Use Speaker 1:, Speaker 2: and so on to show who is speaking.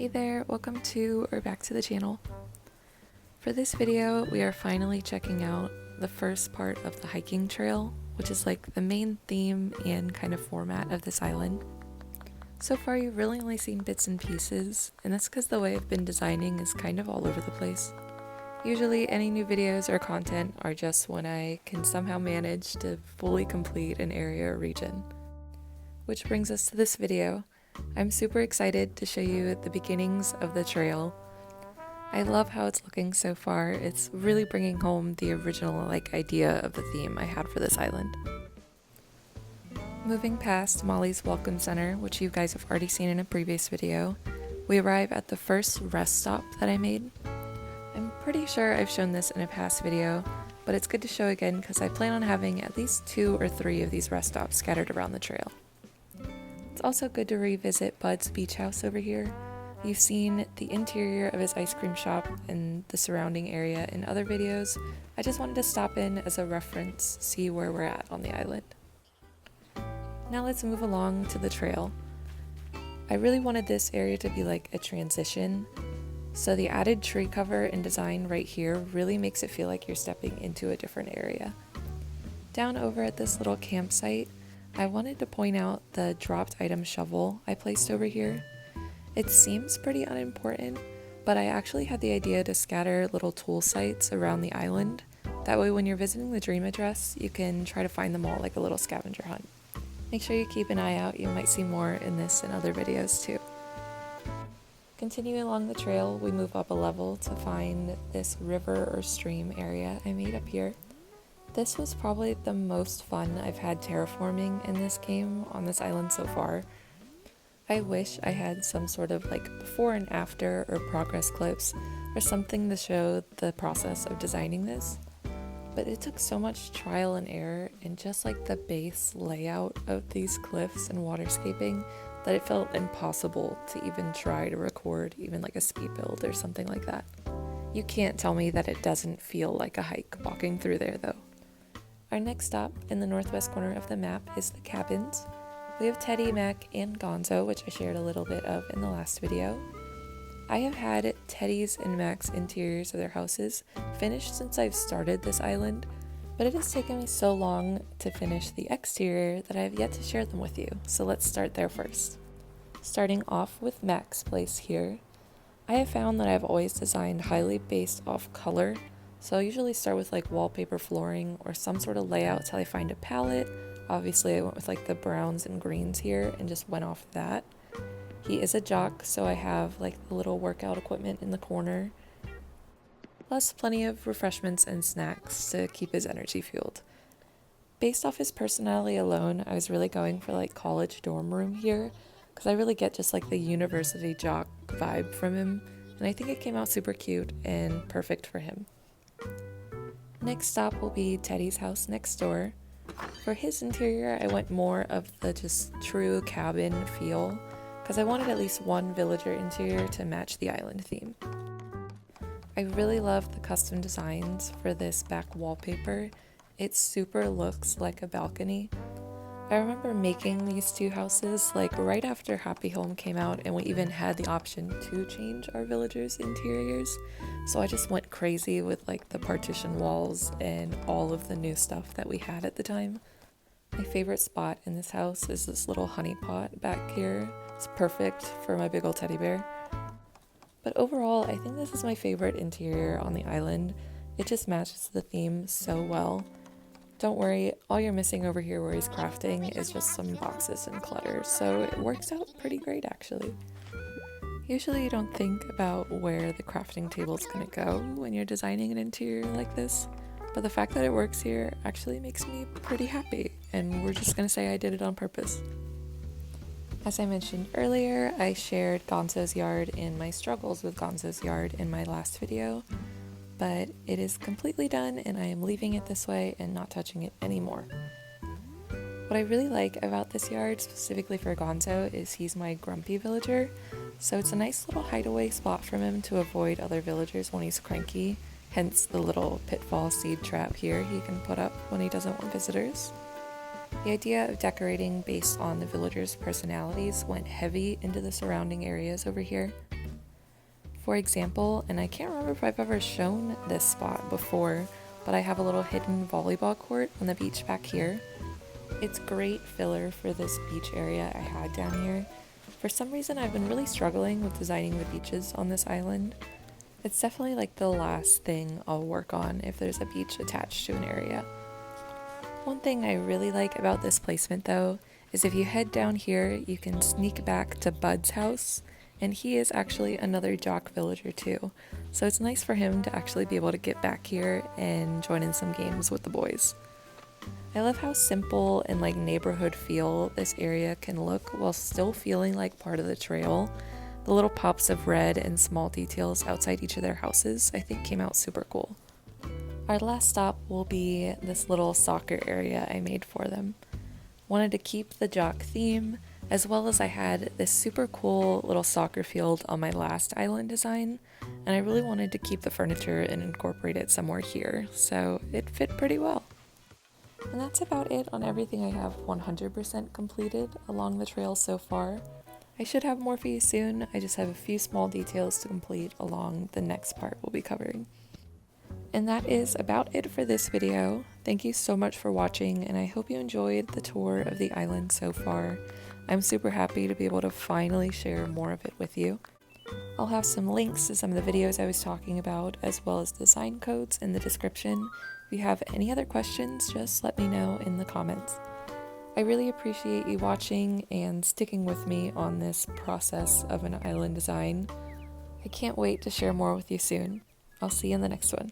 Speaker 1: Hey there, welcome to or back to the channel. For this video, we are finally checking out the first part of the hiking trail, which is like the main theme and kind of format of this island. So far, you've really only seen bits and pieces, and that's because the way I've been designing is kind of all over the place. Usually, any new videos or content are just when I can somehow manage to fully complete an area or region. Which brings us to this video. I'm super excited to show you the beginnings of the trail. I love how it's looking so far. It's really bringing home the original idea of the theme I had for this island. Moving past Molly's Welcome Center, which you guys have already seen in a previous video, we arrive at the first rest stop that I made. I'm pretty sure I've shown this in a past video, but it's good to show again because I plan on having at least 2 or 3 of these rest stops scattered around the trail. It's also good to revisit Bud's beach house over here. You've seen the interior of his ice cream shop and the surrounding area in other videos. I just wanted to stop in as a reference, see where we're at on the island. Now let's move along to the trail. I really wanted this area to be like a transition, so the added tree cover and design right here really makes it feel like you're stepping into a different area. Down over at this little campsite, I wanted to point out the dropped item shovel I placed over here. It seems pretty unimportant, but I actually had the idea to scatter little tool sites around the island. That way when you're visiting the dream address, you can try to find them all like a little scavenger hunt. Make sure you keep an eye out, you might see more in this and other videos too. Continuing along the trail, we move up a level to find this river or stream area I made up here. This was probably the most fun I've had terraforming in this game on this island so far. I wish I had some sort of before and after or progress clips or something to show the process of designing this, but it took so much trial and error and just the base layout of these cliffs and waterscaping that it felt impossible to even try to record even a speed build or something like that. You can't tell me that it doesn't feel like a hike walking through there though. Our next stop in the northwest corner of the map is the cabins. We have Teddy, Mac, and Gonzo, which I shared a little bit of in the last video. I have had Teddy's and Mac's interiors of their houses finished since I've started this island, but it has taken me so long to finish the exterior that I have yet to share them with you, so let's start there first. Starting off with Mac's place here, I have found that I've always designed highly based off color. So I usually start with wallpaper flooring or some sort of layout till I find a palette. Obviously I went with the browns and greens here and just went off that. He is a jock, so I have the little workout equipment in the corner, plus plenty of refreshments and snacks to keep his energy fueled. Based off his personality alone, I was really going for college dorm room here because I really get just the university jock vibe from him, and I think it came out super cute and perfect for him. Next stop will be Teddy's house next door. For his interior, I went more of the just true cabin feel because I wanted at least one villager interior to match the island theme. I really love the custom designs for this back wallpaper. It super looks like a balcony. I remember making these 2 houses right after Happy Home came out, and we even had the option to change our villagers' interiors. So I just went crazy with the partition walls and all of the new stuff that we had at the time. My favorite spot in this house is this little honey pot back here. It's perfect for my big old teddy bear. But overall, I think this is my favorite interior on the island. It just matches the theme so well. Don't worry, all you're missing over here where he's crafting is just some boxes and clutter, so it works out pretty great actually. Usually you don't think about where the crafting table's gonna go when you're designing an interior like this, but the fact that it works here actually makes me pretty happy, and we're just gonna say I did it on purpose. As I mentioned earlier, I shared Gonzo's yard and my struggles with Gonzo's yard in my last video, but it is completely done and I am leaving it this way and not touching it anymore. What I really like about this yard, specifically for Gonzo, is he's my grumpy villager, so it's a nice little hideaway spot for him to avoid other villagers when he's cranky, hence the little pitfall seed trap here he can put up when he doesn't want visitors. The idea of decorating based on the villagers' personalities went heavy into the surrounding areas over here. For example, and I can't remember if I've ever shown this spot before, but I have a little hidden volleyball court on the beach back here. It's great filler for this beach area I had down here. For some reason, I've been really struggling with designing the beaches on this island. It's definitely like the last thing I'll work on if there's a beach attached to an area. One thing I really like about this placement though is if you head down here, you can sneak back to Bud's house, and he is actually another jock villager too. So it's nice for him to actually be able to get back here and join in some games with the boys. I love how simple and like neighborhood feel this area can look while still feeling like part of the trail. The little pops of red and small details outside each of their houses I think came out super cool. Our last stop will be this little soccer area I made for them. Wanted to keep the jock theme, as well as I had this super cool little soccer field on my last island design, and I really wanted to keep the furniture and incorporate it somewhere here, so it fit pretty well. And that's about it on everything I have 100% completed along the trail so far. I should have more for you soon, I just have a few small details to complete along the next part we'll be covering. And that is about it for this video. Thank you so much for watching, and I hope you enjoyed the tour of the island so far. I'm super happy to be able to finally share more of it with you. I'll have some links to some of the videos I was talking about, as well as design codes in the description. If you have any other questions, just let me know in the comments. I really appreciate you watching and sticking with me on this process of an island design. I can't wait to share more with you soon. I'll see you in the next one.